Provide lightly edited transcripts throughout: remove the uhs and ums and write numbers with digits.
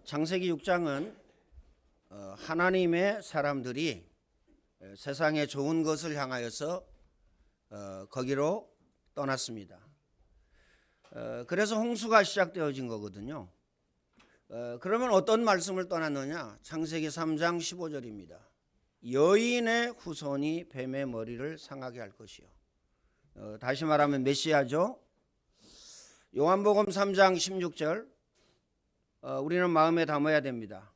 창세기 6장은 하나님의 사람들이 세상의 좋은 것을 향하여서 거기로 떠났습니다. 그래서 홍수가 시작되어진 거거든요. 그러면 어떤 말씀을 떠났느냐? 창세기 3장 15절입니다. 여인의 후손이 뱀의 머리를 상하게 할 것이요. 다시 말하면 메시아죠. 요한복음 3장 16절 우리는 마음에 담아야 됩니다.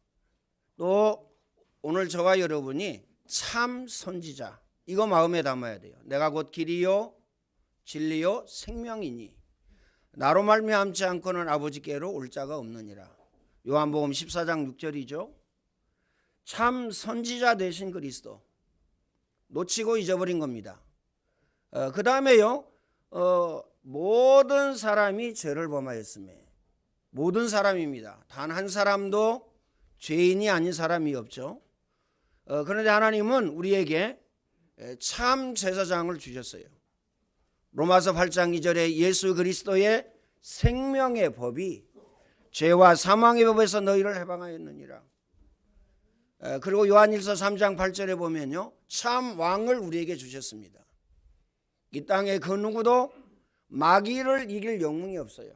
또 오늘 저와 여러분이 참 선지자, 이거 마음에 담아야 돼요. 내가 곧 길이요 진리요 생명이니 나로 말미암지 않고는 아버지께로 올 자가 없느니라. 요한복음 14장 6절이죠. 참 선지자 되신 그리스도 놓치고 잊어버린 겁니다. 그 다음에요, 모든 사람이 죄를 범하였음에, 모든 사람입니다. 단 한 사람도 죄인이 아닌 사람이 없죠. 그런데 하나님은 우리에게 참 제사장을 주셨어요. 로마서 8장 2절에 예수 그리스도의 생명의 법이 죄와 사망의 법에서 너희를 해방하였느니라. 그리고 요한일서 3장 8절에 보면요, 참 왕을 우리에게 주셨습니다. 이 땅에 그 누구도 마귀를 이길 영웅이 없어요.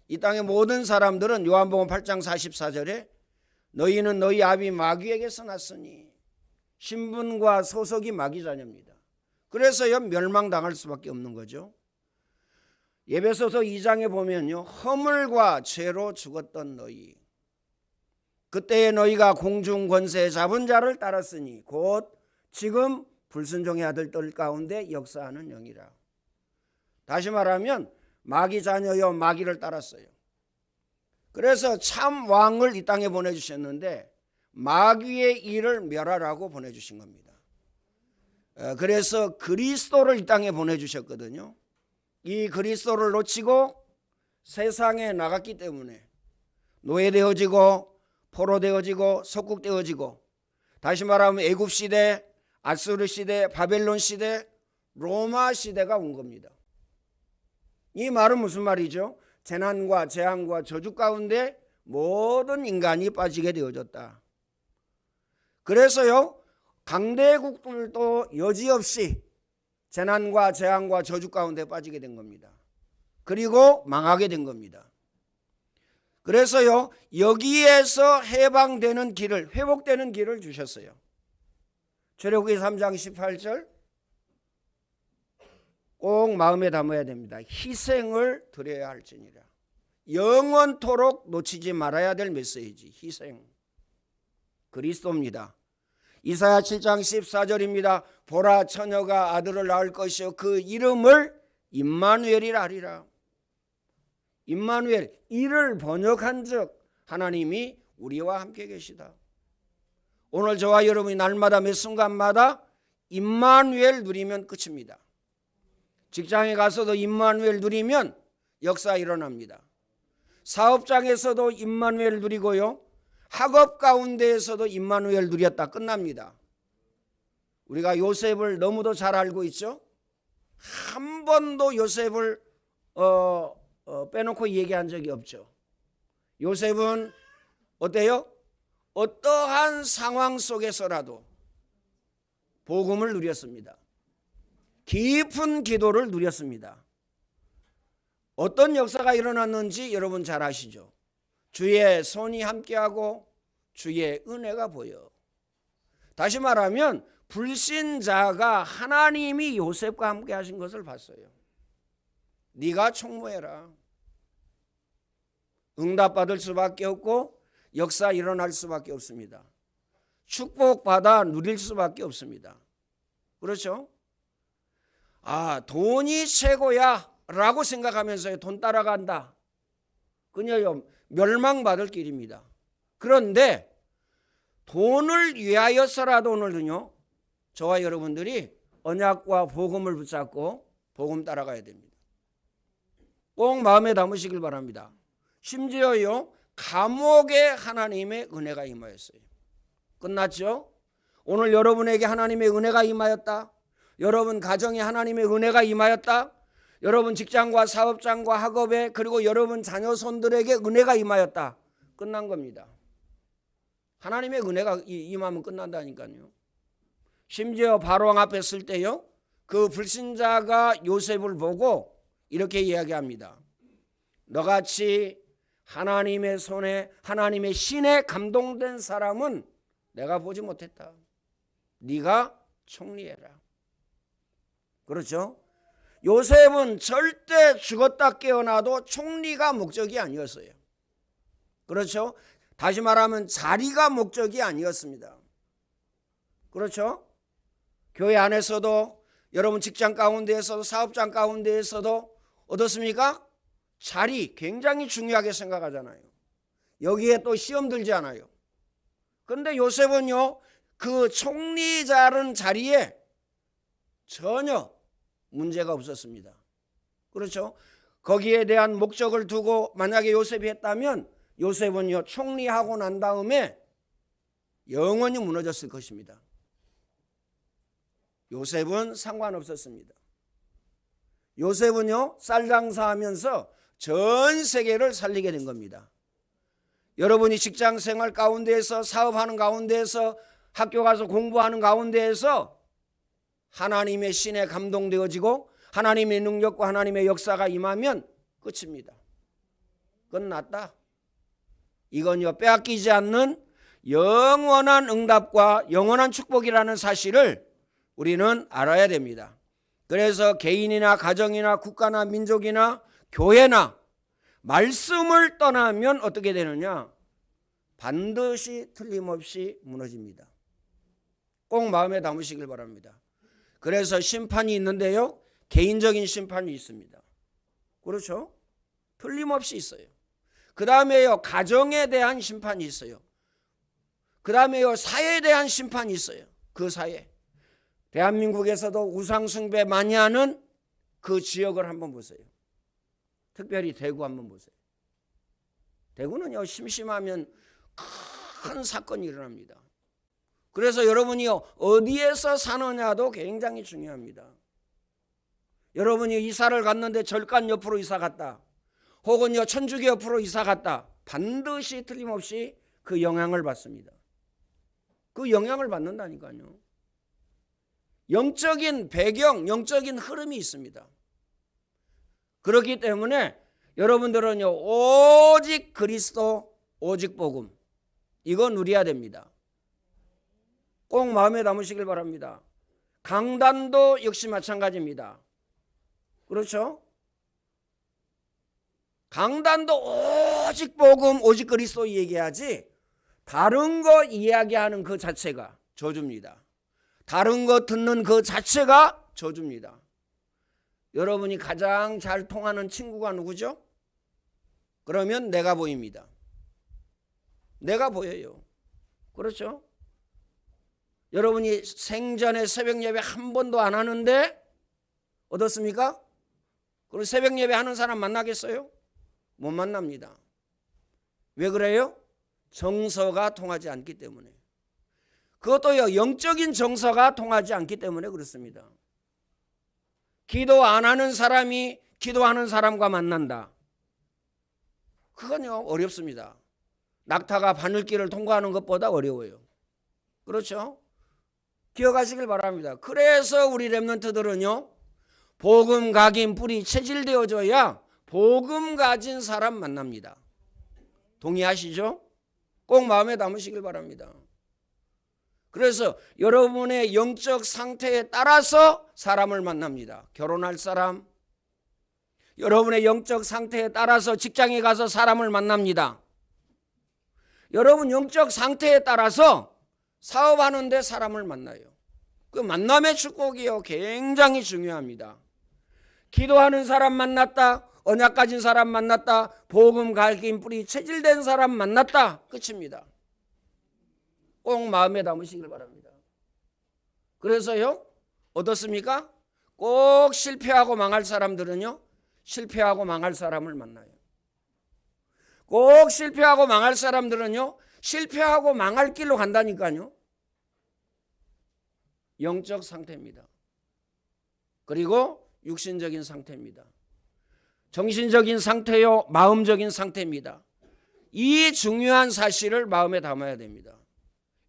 이 땅의 모든 사람들은 요한복음 8장 44절에 너희는 너희 아비 마귀에게서 났으니, 신분과 소속이 마귀 자녀입니다. 그래서요 멸망당할 수밖에 없는 거죠. 에베소서 2장에 보면요, 허물과 죄로 죽었던 너희, 그때에 너희가 공중 권세 잡은 자를 따랐으니 곧 지금 불순종의 아들들 가운데 역사하는 영이라. 다시 말하면 마귀 자녀여 마귀를 따랐어요. 그래서 참 왕을 이 땅에 보내주셨는데 마귀의 일을 멸하라고 보내주신 겁니다. 그래서 그리스도를 이 땅에 보내주셨거든요. 이 그리스도를 놓치고 세상에 나갔기 때문에 노예되어지고 포로되어지고 속국되어지고, 다시 말하면 애굽시대, 아수르 시대, 바벨론 시대, 로마 시대가 온 겁니다. 이 말은 무슨 말이죠? 재난과 재앙과 저주 가운데 모든 인간이 빠지게 되어졌다. 그래서요 강대국들도 여지없이 재난과 재앙과 저주 가운데 빠지게 된 겁니다. 그리고 망하게 된 겁니다. 그래서요 여기에서 해방되는 길을, 회복되는 길을 주셨어요. 출애굽기 3장 18절 꼭 마음에 담아야 됩니다. 희생을 드려야 할지니라. 영원토록 놓치지 말아야 될 메시지, 희생. 그리스도입니다. 이사야 7장 14절입니다. 보라, 처녀가 아들을 낳을 것이요 그 이름을 임마누엘이라 하리라. 임마누엘, 이를 번역한 즉 하나님이 우리와 함께 계시다. 오늘 저와 여러분이 날마다 매 순간마다 임마누엘 누리면 끝입니다. 직장에 가서도 임마누엘 누리면 역사 일어납니다. 사업장에서도 임마누엘 누리고요, 학업 가운데에서도 임마누엘 누렸다 끝납니다. 우리가 요셉을 너무도 잘 알고 있죠. 한 번도 요셉을 빼놓고 얘기한 적이 없죠. 요셉은 어때요? 어떠한 상황 속에서라도 복음을 누렸습니다. 깊은 기도를 누렸습니다. 어떤 역사가 일어났는지 여러분 잘 아시죠? 주의 손이 함께하고 주의 은혜가 보여. 다시 말하면 불신자가 하나님이 요셉과 함께 하신 것을 봤어요. 네가 총무해라. 응답받을 수밖에 없고 역사 일어날 수밖에 없습니다. 축복받아 누릴 수밖에 없습니다. 그렇죠? 돈이 최고야 라고 생각하면서 돈 따라간다, 그녀요 멸망받을 길입니다. 그런데 돈을 위하여서라도 오늘은요 저와 여러분들이 언약과 복음을 붙잡고 복음 따라가야 됩니다. 꼭 마음에 담으시길 바랍니다. 심지어요 감옥에 하나님의 은혜가 임하였어요. 끝났죠? 오늘 여러분에게 하나님의 은혜가 임하였다. 여러분 가정에 하나님의 은혜가 임하였다. 여러분 직장과 사업장과 학업에, 그리고 여러분 자녀손들에게 은혜가 임하였다. 끝난 겁니다. 하나님의 은혜가 임하면 끝난다니까요. 심지어 바로왕 앞에 설 때요, 그 불신자가 요셉을 보고 이렇게 이야기합니다. 너같이 하나님의 손에, 하나님의 신에 감동된 사람은 내가 보지 못했다. 네가 총리해라. 그렇죠? 요셉은 절대 죽었다 깨어나도 총리가 목적이 아니었어요. 그렇죠? 다시 말하면 자리가 목적이 아니었습니다. 그렇죠? 교회 안에서도, 여러분 직장 가운데에서도, 사업장 가운데에서도 어떻습니까? 자리 굉장히 중요하게 생각하잖아요. 여기에 또 시험 들지 않아요. 그런데 요셉은요, 그 총리자른 자리에 전혀 문제가 없었습니다. 그렇죠? 거기에 대한 목적을 두고 만약에 요셉이 했다면 요셉은요, 총리하고 난 다음에 영원히 무너졌을 것입니다. 요셉은 상관없었습니다. 요셉은요, 쌀 장사하면서 전 세계를 살리게 된 겁니다. 여러분이 직장 생활 가운데에서, 사업하는 가운데에서, 학교 가서 공부하는 가운데에서 하나님의 신에 감동되어지고 하나님의 능력과 하나님의 역사가 임하면 끝입니다. 끝났다. 이건요, 빼앗기지 않는 영원한 응답과 영원한 축복이라는 사실을 우리는 알아야 됩니다. 그래서 개인이나 가정이나 국가나 민족이나 교회나 말씀을 떠나면 어떻게 되느냐? 반드시 틀림없이 무너집니다. 꼭 마음에 담으시길 바랍니다. 그래서 심판이 있는데요, 개인적인 심판이 있습니다. 그렇죠? 틀림없이 있어요. 그 다음에요, 가정에 대한 심판이 있어요. 그 다음에요, 사회에 대한 심판이 있어요. 그 사회. 대한민국에서도 우상숭배 많이 하는 그 지역을 한번 보세요. 특별히 대구 한번 보세요. 대구는요, 심심하면 큰 사건이 일어납니다. 그래서 여러분이 어디에서 사느냐도 굉장히 중요합니다. 여러분이 이사를 갔는데 절간 옆으로 이사 갔다, 혹은요 천주교 옆으로 이사 갔다, 반드시 틀림없이 그 영향을 받습니다. 그 영향을 받는다니까요. 영적인 배경, 영적인 흐름이 있습니다. 그렇기 때문에 여러분들은요, 오직 그리스도, 오직 복음, 이거 누려야 됩니다. 꼭 마음에 담으시길 바랍니다. 강단도 역시 마찬가지입니다. 그렇죠? 강단도 오직 복음, 오직 그리스도 얘기하지 다른 거 이야기하는 그 자체가 저주입니다. 다른 거 듣는 그 자체가 저주입니다. 여러분이 가장 잘 통하는 친구가 누구죠? 그러면 내가 보입니다. 내가 보여요. 그렇죠? 여러분이 생전에 새벽 예배 한 번도 안 하는데 어떻습니까? 그리고 새벽 예배 하는 사람 만나겠어요? 못 만납니다. 왜 그래요? 정서가 통하지 않기 때문에. 그것도요, 영적인 정서가 통하지 않기 때문에 그렇습니다. 기도 안 하는 사람이 기도하는 사람과 만난다. 그건요, 어렵습니다. 낙타가 바늘길을 통과하는 것보다 어려워요. 그렇죠? 기억하시길 바랍니다. 그래서 우리 렘넌트들은요, 복음 각인 뿌리 체질되어져야 복음 가진 사람 만납니다. 동의하시죠? 꼭 마음에 담으시길 바랍니다. 그래서 여러분의 영적 상태에 따라서 사람을 만납니다. 결혼할 사람, 여러분의 영적 상태에 따라서 직장에 가서 사람을 만납니다. 여러분 영적 상태에 따라서 사업하는데 사람을 만나요. 그 만남의 축복이요, 굉장히 중요합니다. 기도하는 사람 만났다, 언약 가진 사람 만났다, 복음 갈긴 뿌리 체질된 사람 만났다, 끝입니다. 꼭 마음에 담으시길 바랍니다. 그래서요, 어떻습니까? 꼭 실패하고 망할 사람들은요, 실패하고 망할 사람을 만나요. 꼭 실패하고 망할 사람들은요, 실패하고 망할 길로 간다니까요. 영적 상태입니다. 그리고 육신적인 상태입니다. 정신적인 상태요, 마음적인 상태입니다. 이 중요한 사실을 마음에 담아야 됩니다.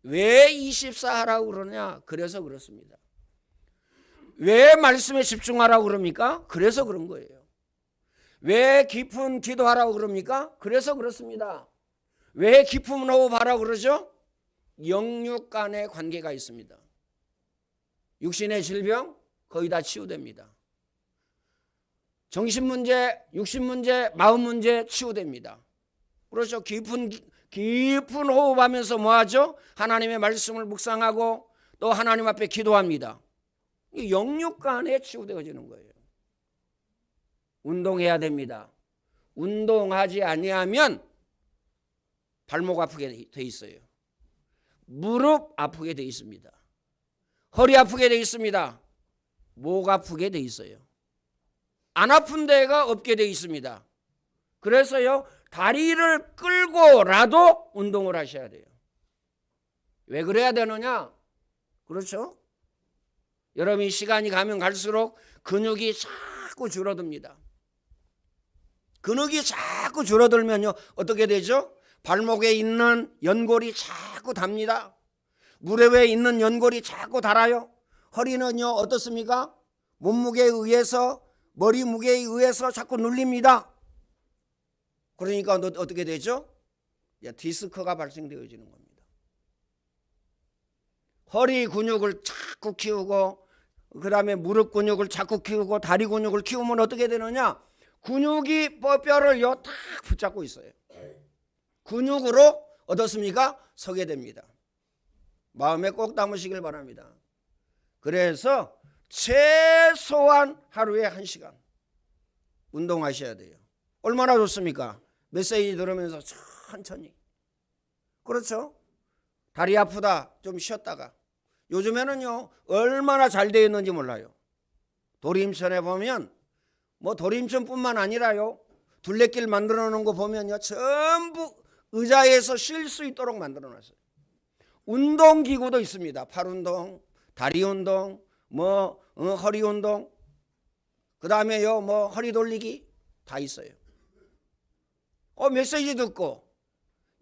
왜 24 하라고 그러냐? 그래서 그렇습니다. 왜 말씀에 집중하라고 그럽니까? 그래서 그런 거예요. 왜 깊은 기도하라고 그럽니까? 그래서 그렇습니다. 왜 깊은 호흡하라고 그러죠? 영육 간의 관계가 있습니다. 육신의 질병 거의 다 치유됩니다. 정신 문제, 육신 문제, 마음 문제 치유됩니다. 그렇죠. 깊은 호흡하면서 뭐하죠? 하나님의 말씀을 묵상하고 또 하나님 앞에 기도합니다. 영육 간에 치유되어지는 거예요. 운동해야 됩니다. 운동하지 아니하면 발목 아프게 돼 있어요. 무릎 아프게 돼 있습니다. 허리 아프게 돼 있습니다. 목 아프게 돼 있어요. 안 아픈 데가 없게 돼 있습니다. 그래서요, 다리를 끌고라도 운동을 하셔야 돼요. 왜 그래야 되느냐? 그렇죠? 여러분이 시간이 가면 갈수록 근육이 자꾸 줄어듭니다. 근육이 자꾸 줄어들면요, 어떻게 되죠? 발목에 있는 연골이 자꾸 답니다. 무릎 위에 있는 연골이 자꾸 닳아요. 허리는요, 어떻습니까? 몸무게에 의해서, 머리 무게에 의해서 자꾸 눌립니다. 그러니까 어떻게 되죠? 디스크가 발생되어지는 겁니다. 허리 근육을 자꾸 키우고, 그 다음에 무릎 근육을 자꾸 키우고, 다리 근육을 키우면 어떻게 되느냐? 근육이 뼈를요 탁 붙잡고 있어요. 근육으로 어떻습니까? 서게 됩니다. 마음에 꼭 담으시길 바랍니다. 그래서 최소한 하루에 1시간 운동하셔야 돼요. 얼마나 좋습니까? 메시지 들으면서 천천히. 그렇죠? 다리 아프다 좀 쉬었다가. 요즘에는요 얼마나 잘 되어 있는지 몰라요. 도림천에 보면 뭐 도림천뿐만 아니라요, 둘레길 만들어 놓은 거 보면요 전부 의자에서 쉴 수 있도록 만들어 놨어요. 운동기구도 있습니다. 팔 운동, 다리 운동, 허리 운동, 그 다음에요 허리 돌리기 다 있어요. 메시지 듣고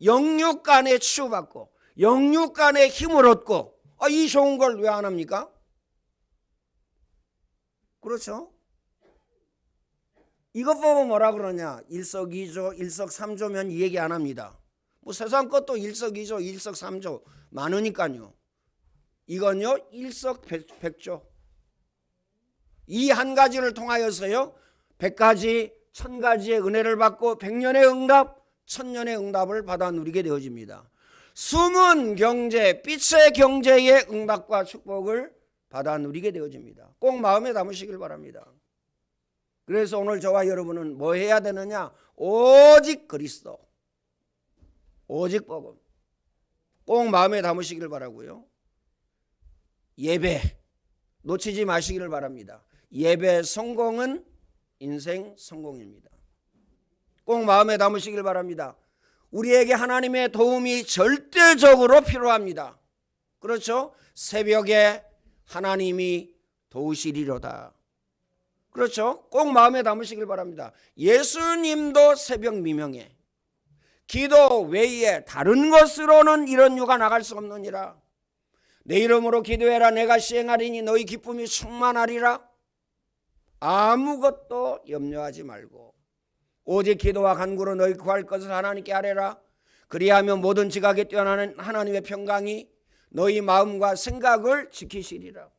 영육 간에 치유받고 영육 간에 힘을 얻고, 이 좋은 걸 왜 안 합니까? 그렇죠? 이것 보고 뭐라 그러냐? 일석이조, 일석삼조면 이 얘기 안 합니다. 세상 것도 일석이조, 일석삼조 많으니까요. 이건요 일석백조. 이 한 가지를 통하여서요 100가지, 1000가지의 은혜를 받고 100년의 응답, 1000년의 응답을 받아 누리게 되어집니다. 숨은 경제, 빛의 경제의 응답과 축복을 받아 누리게 되어집니다. 꼭 마음에 담으시길 바랍니다. 그래서 오늘 저와 여러분은 뭐 해야 되느냐? 오직 그리스도, 오직 복음. 꼭 마음에 담으시길 바라고요. 예배 놓치지 마시기를 바랍니다. 예배 성공은 인생 성공입니다. 꼭 마음에 담으시길 바랍니다. 우리에게 하나님의 도움이 절대적으로 필요합니다. 그렇죠? 새벽에 하나님이 도우시리로다. 그렇죠? 꼭 마음에 담으시길 바랍니다. 예수님도 새벽 미명에 기도 외에 다른 것으로는 이런 유가 나갈 수 없느니라. 내 이름으로 기도해라. 내가 시행하리니 너희 기쁨이 충만하리라. 아무것도 염려하지 말고 오직 기도와 간구로 너희 구할 것을 하나님께 아뢰라. 그리하면 모든 지각에 뛰어나는 하나님의 평강이 너희 마음과 생각을 지키시리라.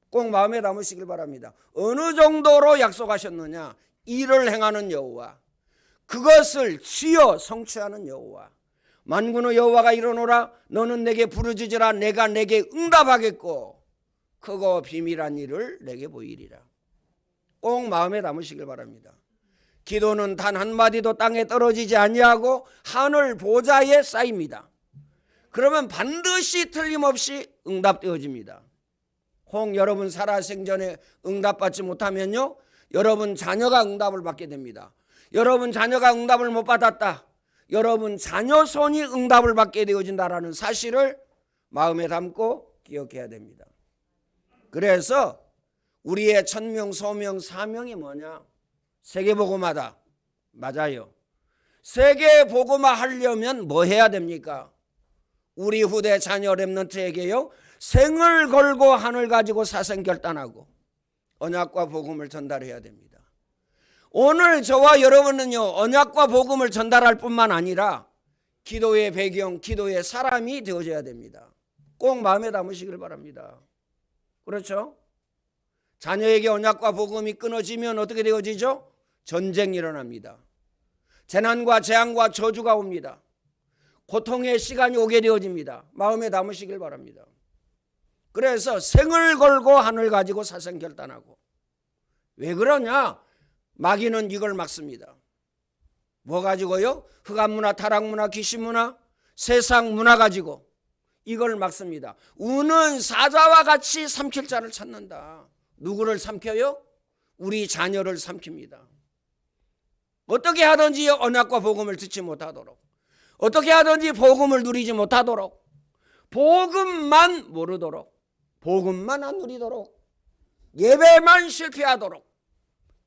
꼭 마음에 담으시길 바랍니다. 어느 정도로 약속하셨느냐? 일을 행하는 여호와, 그것을 지어 성취하는 여호와. 만군의 여호와가 이르노라. 너는 내게 부르짖으라. 내가 내게 응답하겠고 크고 비밀한 일을 내게 보이리라. 꼭 마음에 담으시길 바랍니다. 기도는 단 한마디도 땅에 떨어지지 아니하고 하늘 보좌에 쌓입니다. 그러면 반드시 틀림없이 응답되어집니다. 혹 여러분 살아생전에 응답받지 못하면요, 여러분 자녀가 응답을 받게 됩니다. 여러분 자녀가 응답을 못 받았다, 여러분 자녀 손이 응답을 받게 되어진다라는 사실을 마음에 담고 기억해야 됩니다. 그래서 우리의 천명, 소명, 사명이 뭐냐? 세계복음하다. 맞아요. 세계 복음화 하려면 뭐 해야 됩니까? 우리 후대 자녀 렘넌트에게요, 생을 걸고 한을 가지고 사생결단하고 언약과 복음을 전달해야 됩니다. 오늘 저와 여러분은요, 언약과 복음을 전달할 뿐만 아니라 기도의 배경, 기도의 사람이 되어져야 됩니다. 꼭 마음에 담으시길 바랍니다. 그렇죠? 자녀에게 언약과 복음이 끊어지면 어떻게 되어지죠? 전쟁이 일어납니다. 재난과 재앙과 저주가 옵니다. 고통의 시간이 오게 되어집니다. 마음에 담으시길 바랍니다. 그래서 생을 걸고 한을 가지고 사생결단하고. 왜 그러냐? 마귀는 이걸 막습니다. 뭐 가지고요? 흑암문화, 타락문화, 귀신문화, 세상 문화 가지고 이걸 막습니다. 우는 사자와 같이 삼킬 자를 찾는다. 누구를 삼켜요? 우리 자녀를 삼킵니다. 어떻게 하든지 언약과 복음을 듣지 못하도록, 어떻게 하든지 복음을 누리지 못하도록, 복음만 모르도록, 복음만 안 누리도록, 예배만 실패하도록,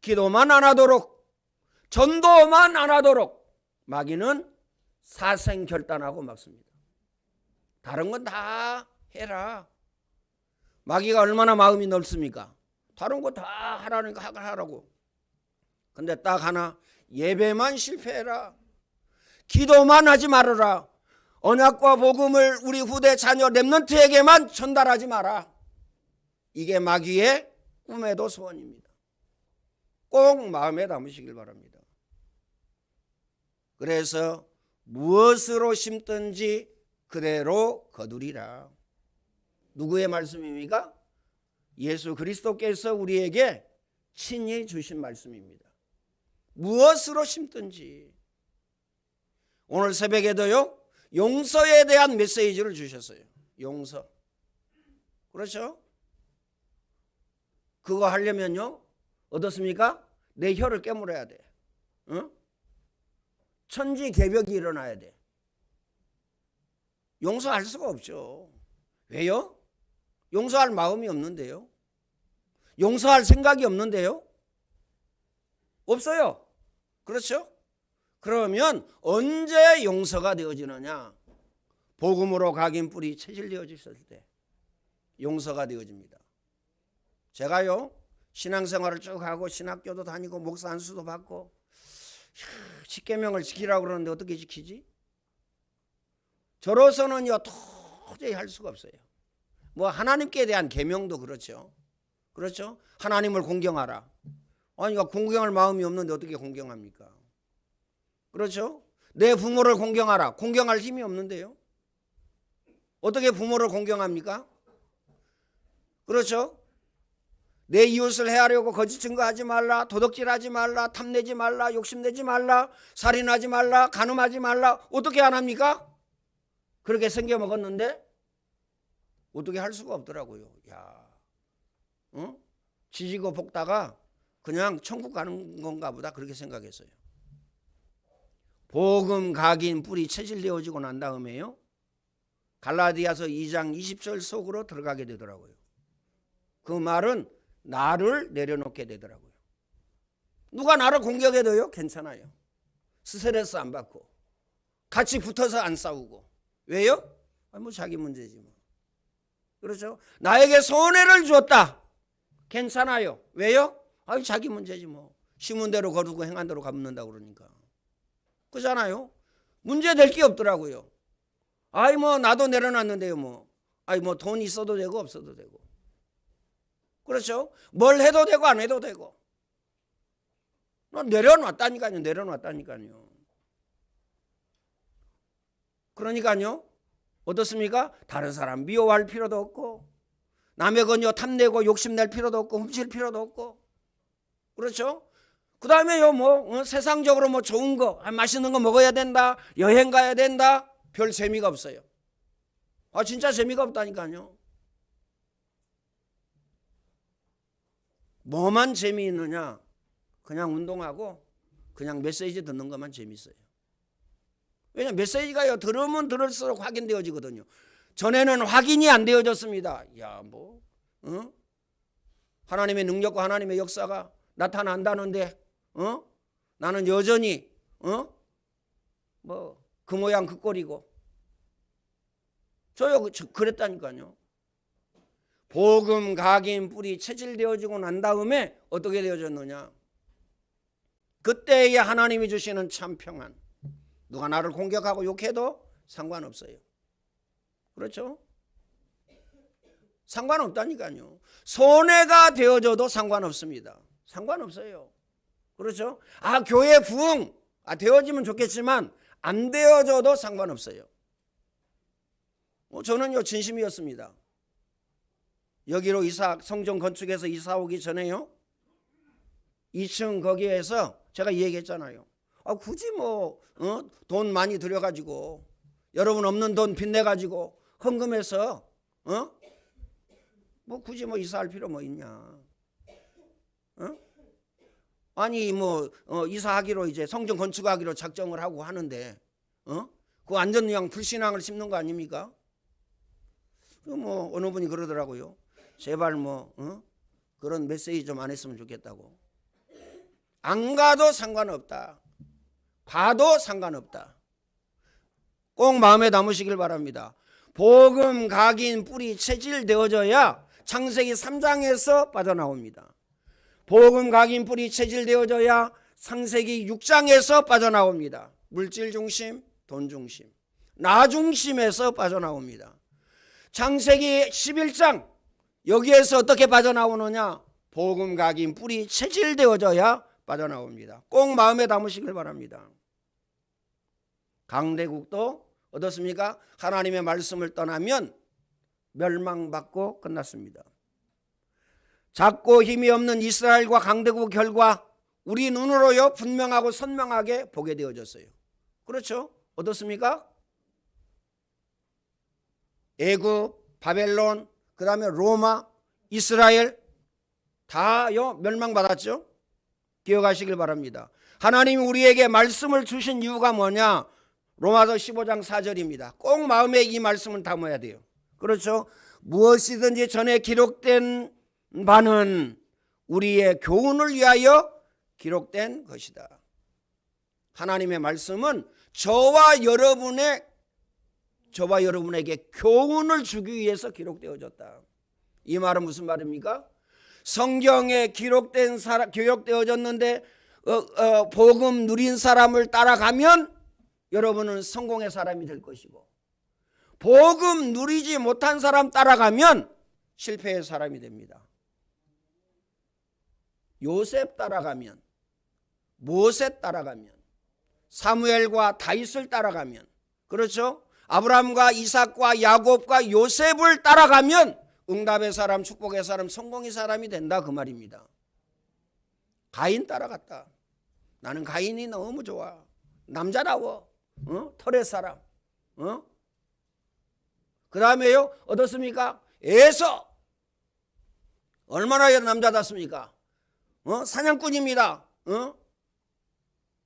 기도만 안 하도록, 전도만 안 하도록 마귀는 사생결단하고 막습니다. 다른 건 다 해라. 마귀가 얼마나 마음이 넓습니까? 다른 거 다 하라고. 근데 딱 하나, 예배만 실패해라. 기도만 하지 말아라. 언약과 복음을 우리 후대 자녀 렘넌트에게만 전달하지 마라. 이게 마귀의 꿈에도 소원입니다. 꼭 마음에 담으시길 바랍니다. 그래서 무엇으로 심든지 그대로 거두리라. 누구의 말씀입니까? 예수 그리스도께서 우리에게 친히 주신 말씀입니다. 무엇으로 심든지. 오늘 새벽에도요, 용서에 대한 메시지를 주셨어요. 용서. 그렇죠? 그거 하려면요, 어떻습니까? 내 혀를 깨물어야 돼. 어? 천지개벽이 일어나야 돼. 용서할 수가 없죠. 왜요? 용서할 마음이 없는데요. 용서할 생각이 없는데요. 없어요. 그렇죠? 그러면 언제 용서가 되어지느냐? 복음으로 각인 뿌리 체질되어졌을 때 용서가 되어집니다. 제가요, 신앙생활을 쭉 하고 신학교도 다니고 목사 안수도 받고 십계명을 지키라고 그러는데 어떻게 지키지? 저로서는요, 도저히 할 수가 없어요. 뭐 하나님께 대한 계명도 그렇죠. 그렇죠? 하나님을 공경하라. 아니, 공경할 마음이 없는데 어떻게 공경합니까? 그렇죠? 내 부모를 공경하라. 공경할 힘이 없는데요. 어떻게 부모를 공경합니까? 그렇죠? 내 이웃을 해하려고 거짓 증거하지 말라, 도둑질하지 말라, 탐내지 말라, 욕심내지 말라, 살인하지 말라, 간음하지 말라. 어떻게 안 합니까? 그렇게 생겨 먹었는데 어떻게 할 수가 없더라고요. 야, 지지고 볶다가 그냥 천국 가는 건가 보다 그렇게 생각했어요. 복음 각인 뿌리 체질되어지고 난 다음에요, 갈라디아서 2장 20절 속으로 들어가게 되더라고요. 그 말은 나를 내려놓게 되더라고요. 누가 나를 공격해도요, 괜찮아요. 스트레스 안 받고 같이 붙어서 안 싸우고. 왜요? 뭐 자기 문제지 뭐. 그렇죠? 나에게 손해를 줬다. 괜찮아요. 왜요? 자기 문제지 뭐. 심은 대로 거두고 행한 대로 갚는다고 그러니까. 그잖아요. 문제 될 게 없더라고요. 뭐 나도 내려놨는데요 뭐. 뭐 돈 있어도 되고 없어도 되고. 그렇죠? 뭘 해도 되고 안 해도 되고. 내려놨다니까요. 그러니까요, 어떻습니까? 다른 사람 미워할 필요도 없고, 남의 건요 탐내고 욕심낼 필요도 없고, 훔칠 필요도 없고. 그렇죠? 그 다음에요, 세상적으로 좋은 거, 맛있는 거 먹어야 된다, 여행 가야 된다, 별 재미가 없어요. 진짜 재미가 없다니까요. 뭐만 재미있느냐? 그냥 운동하고 그냥 메시지 듣는 것만 재밌어요. 왜냐하면 메시지가요, 들으면 들을수록 확인되어지거든요. 전에는 확인이 안 되어졌습니다. 하나님의 능력과 하나님의 역사가 나타난다는데 나는 여전히 뭐 그 모양 그 꼴이고. 저요 그랬다니까요. 복음 각인 뿔이 체질되어지고 난 다음에 어떻게 되어졌느냐. 그때에 하나님이 주시는 참 평안. 누가 나를 공격하고 욕해도 상관없어요. 그렇죠? 상관없다니까요. 손해가 되어져도 상관없습니다. 상관없어요. 그렇죠? 교회 부흥 되어지면 좋겠지만 안 되어져도 상관없어요. 저는요 진심이었습니다. 여기로 성전 건축해서 이사 오기 전에요 2층 거기에서 제가 얘기했잖아요. 굳이 돈 많이 들여가지고 여러분 없는 돈 빚내가지고 헌금해서 굳이 이사할 필요 있냐. 아니 이사하기로 이제 성전 건축하기로 작정을 하고 하는데 그 완전 그냥 불신앙을 심는 거 아닙니까? 어느 분이 그러더라고요. 제발 그런 메시지 좀 안 했으면 좋겠다고. 안 가도 상관없다. 가도 상관없다. 꼭 마음에 담으시길 바랍니다. 복음 각인 뿔이 체질되어져야 창세기 3장에서 빠져나옵니다. 복음 각인 뿔이 체질되어져야 창세기 6장에서 빠져나옵니다. 물질 중심, 돈 중심, 나 중심에서 빠져나옵니다. 창세기 11장 여기에서 어떻게 빠져나오느냐. 복음 각인 뿔이 체질되어져야 빠져나옵니다. 꼭 마음에 담으시길 바랍니다. 강대국도 어떻습니까? 하나님의 말씀을 떠나면 멸망받고 끝났습니다. 작고 힘이 없는 이스라엘과 강대국 결과 우리 눈으로요 분명하고 선명하게 보게 되어졌어요. 그렇죠? 어떻습니까? 애굽, 바벨론, 그 다음에 로마, 이스라엘 다요 멸망받았죠? 기억하시길 바랍니다. 하나님이 우리에게 말씀을 주신 이유가 뭐냐? 로마서 15장 4절입니다. 꼭 마음에 이 말씀을 담아야 돼요. 그렇죠? 무엇이든지 전에 기록된 바는 우리의 교훈을 위하여 기록된 것이다. 하나님의 말씀은 저와 여러분에게 교훈을 주기 위해서 기록되어졌다. 이 말은 무슨 말입니까? 성경에 기록되어졌는데 복음 누린 사람을 따라가면 여러분은 성공의 사람이 될 것이고, 복음 누리지 못한 사람 따라가면 실패의 사람이 됩니다. 요셉 따라가면, 모세 따라가면, 사무엘과 다윗을 따라가면, 그렇죠? 아브라함과 이삭과 야곱과 요셉을 따라가면 응답의 사람, 축복의 사람, 성공의 사람이 된다 그 말입니다. 가인 따라갔다. 나는 가인이 너무 좋아. 남자다워. 털의 사람. 그 다음에요 어떻습니까? 에서 얼마나 남자답습니까? 사냥꾼입니다.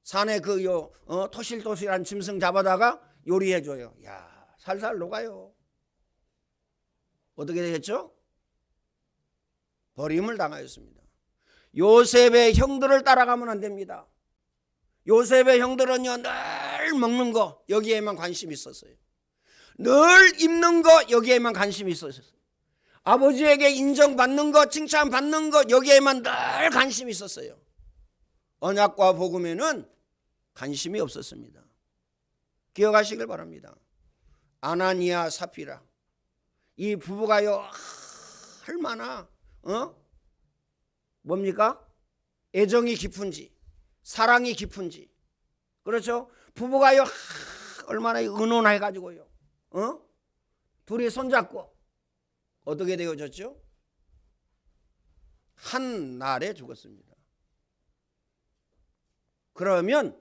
산에 토실토실한 짐승 잡아다가 요리해줘요. 야, 살살 녹아요. 어떻게 되겠죠? 버림을 당하였습니다. 요셉의 형들을 따라가면 안 됩니다. 요셉의 형들은요 늘 먹는 거 여기에만 관심이 있었어요. 늘 입는 거 여기에만 관심이 있었어요. 아버지에게 인정받는 거, 칭찬받는 거 여기에만 늘 관심이 있었어요. 언약과 복음에는 관심이 없었습니다. 기억하시길 바랍니다. 아나니아 사피라 이 부부가요 얼마나 뭡니까? 애정이 깊은지 사랑이 깊은지, 그렇죠? 부부가요 얼마나 의논해가지고요 둘이 손잡고 어떻게 되어졌죠? 한 날에 죽었습니다. 그러면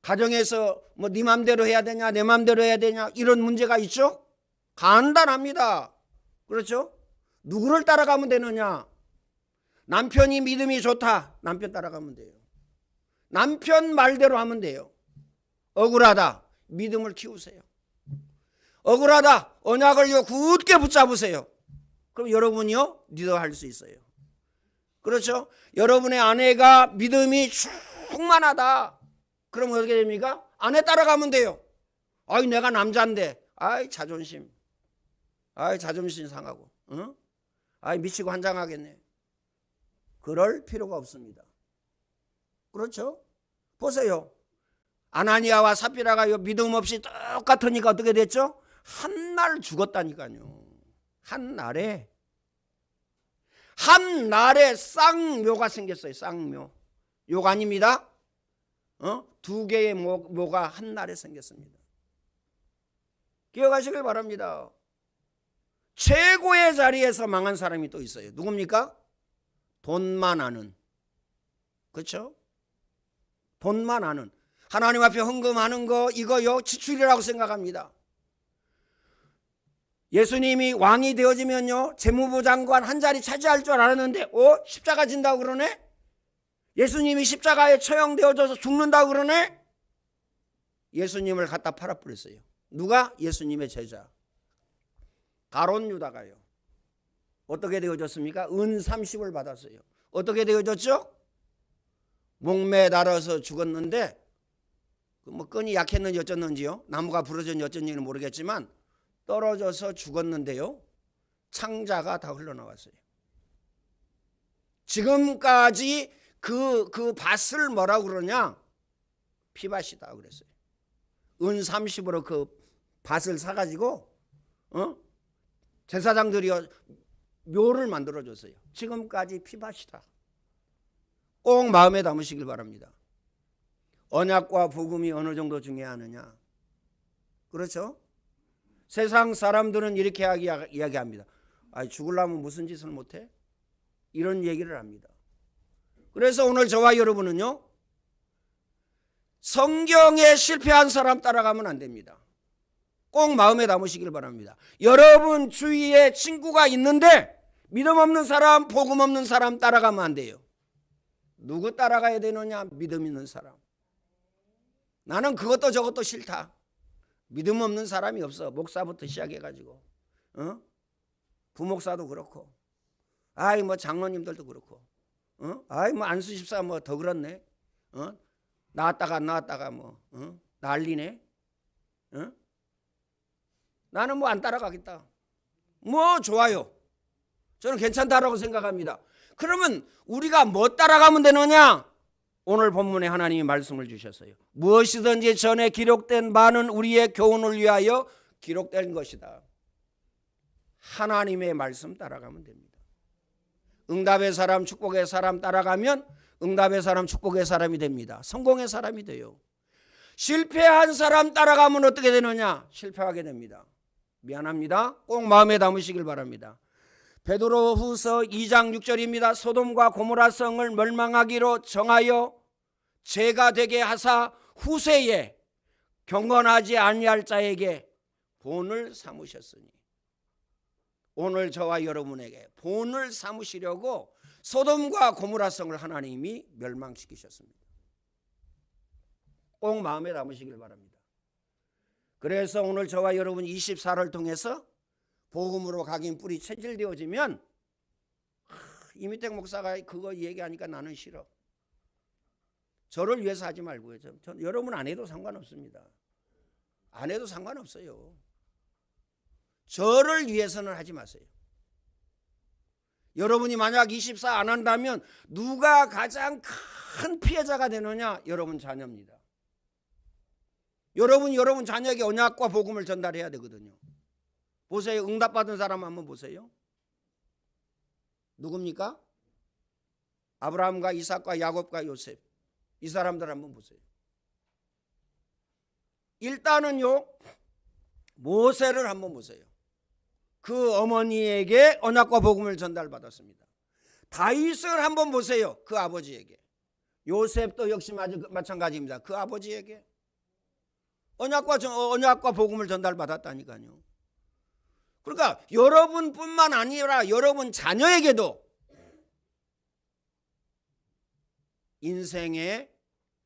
가정에서 네 맘대로 해야 되냐 내 맘대로 해야 되냐 이런 문제가 있죠? 간단합니다. 그렇죠? 누구를 따라가면 되느냐? 남편이 믿음이 좋다. 남편 따라가면 돼요. 남편 말대로 하면 돼요. 억울하다. 믿음을 키우세요. 억울하다. 언약을요 굳게 붙잡으세요. 그럼 여러분이요 리더할 수 있어요. 그렇죠? 여러분의 아내가 믿음이 충만하다. 그럼 어떻게 됩니까? 아내 따라가면 돼요. 아이 내가 남자인데, 아이 자존심, 아이 자존심 상하고, 아이 미치고 환장하겠네. 그럴 필요가 없습니다. 그렇죠? 보세요. 아나니아와 삽비라가 믿음 없이 똑같으니까 어떻게 됐죠? 한 날 죽었다니까요. 한 날에 쌍묘가 생겼어요. 쌍묘. 욕 아닙니다. 두 개의 묘가 한 날에 생겼습니다. 기억하시길 바랍니다. 최고의 자리에서 망한 사람이 또 있어요. 누굽니까? 돈만 아는. 그렇죠? 돈만 아는. 하나님 앞에 헌금하는 거 이거요 지출이라고 생각합니다. 예수님이 왕이 되어지면요 재무부 장관 한 자리 차지할 줄 알았는데 십자가 진다고 그러네? 예수님이 십자가에 처형되어져서 죽는다고 그러네? 예수님을 갖다 팔아버렸어요. 누가? 예수님의 제자 가룟 유다가요. 어떻게 되어졌습니까? 은 30을 받았어요. 어떻게 되어졌죠? 목매달아서 죽었는데 뭐 끈이 약했는지 어쩌는지요, 나무가 부러졌는지 어쩐지는 모르겠지만 떨어져서 죽었는데요 창자가 다 흘러나왔어요. 지금까지 그 밭을 뭐라고 그러냐? 피밭이다 그랬어요. 은 30으로 그 밭을 사가지고 제사장들이 묘를 만들어줬어요. 지금까지 피밭이다. 꼭 마음에 담으시길 바랍니다. 언약과 복음이 어느 정도 중요하느냐? 그렇죠? 세상 사람들은 이렇게 이야기합니다. 죽으려면 무슨 짓을 못해? 이런 얘기를 합니다. 그래서 오늘 저와 여러분은요 성경에 실패한 사람 따라가면 안 됩니다. 꼭 마음에 담으시길 바랍니다. 여러분 주위에 친구가 있는데 믿음 없는 사람, 복음 없는 사람 따라가면 안 돼요. 누구 따라가야 되느냐? 믿음 있는 사람. 나는 그것도 저것도 싫다. 믿음 없는 사람이 없어. 목사부터 시작해가지고 부목사도 그렇고, 뭐 장로님들도 그렇고, 뭐 안수 집사 뭐 더 그렇네. 나왔다가 안 나왔다가 뭐 난리네. 나는 뭐 안 따라가겠다. 뭐 좋아요. 저는 괜찮다라고 생각합니다. 그러면 우리가 뭐 따라가면 되느냐? 오늘 본문에 하나님이 말씀을 주셨어요. 무엇이든지 전에 기록된 바는 우리의 교훈을 위하여 기록된 것이다. 하나님의 말씀 따라가면 됩니다. 응답의 사람, 축복의 사람 따라가면 응답의 사람, 축복의 사람이 됩니다. 성공의 사람이 돼요. 실패한 사람 따라가면 어떻게 되느냐? 실패하게 됩니다. 미안합니다. 꼭 마음에 담으시길 바랍니다. 베드로후서 2장 6절입니다. 소돔과 고모라 성을 멸망하기로 정하여 죄가 되게 하사 후세에 경건하지 아니할 자에게 본을 삼으셨으니, 오늘 저와 여러분에게 본을 삼으시려고 소돔과 고모라 성을 하나님이 멸망시키셨습니다. 꼭 마음에 담으시길 바랍니다. 그래서 오늘 저와 여러분 24를 통해서 복음으로 각인 뿌리 체질되어지면, 이미택 목사가 그거 얘기하니까 나는 싫어. 저를 위해서 하지 말고요. 전 여러분 안 해도 상관없습니다. 안 해도 상관없어요. 저를 위해서는 하지 마세요. 여러분이 만약 24 안 한다면 누가 가장 큰 피해자가 되느냐? 여러분 자녀입니다. 여러분 자녀에게 언약과 복음을 전달해야 되거든요. 보세요. 응답받은 사람 한번 보세요. 누굽니까? 아브라함과 이삭과 야곱과 요셉. 이 사람들 한번 보세요. 일단은요 모세를 한번 보세요. 그 어머니에게 언약과 복음을 전달받았습니다. 다윗을 한번 보세요. 그 아버지에게. 요셉도 역시 마찬가지입니다. 그 아버지에게 언약과 복음을 전달받았다니까요. 그러니까 여러분뿐만 아니라 여러분 자녀에게도 인생의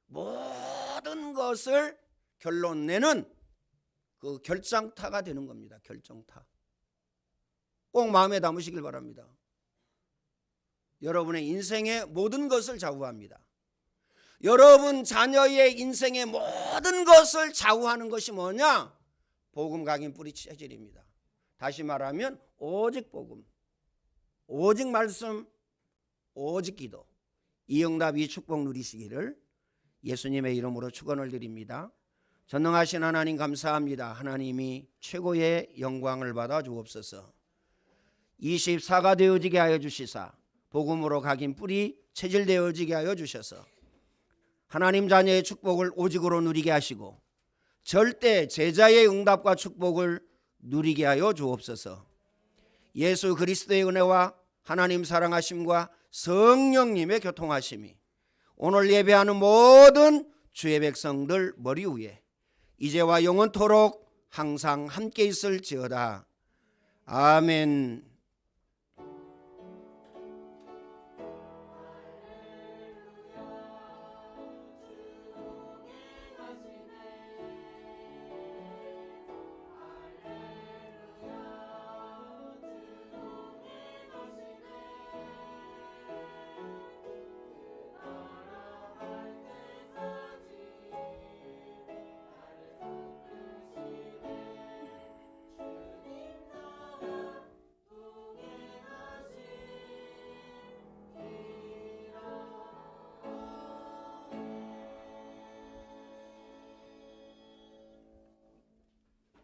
모든 것을 결론 내는 그 결정타가 되는 겁니다. 결정타. 꼭 마음에 담으시길 바랍니다. 여러분의 인생의 모든 것을 좌우합니다. 여러분 자녀의 인생의 모든 것을 좌우하는 것이 뭐냐? 복음 각인 뿌리 체질입니다. 다시 말하면 오직 복음, 오직 말씀, 오직 기도, 이 응답 이 축복 누리시기를 예수님의 이름으로 축원을 드립니다. 전능하신 하나님 감사합니다. 하나님이 최고의 영광을 받아 주옵소서. 24가 되어지게 하여 주시사 복음으로 각인 뿌리 체질되어지게 하여 주셔서 하나님 자녀의 축복을 오직으로 누리게 하시고 절대 제자의 응답과 축복을 누리게 하여 주옵소서. 예수 그리스도의 은혜와 하나님 사랑하심과 성령님의 교통하심이 오늘 예배하는 모든 주의 백성들 머리 위에 이제와 영원토록 항상 함께 있을지어다. 아멘.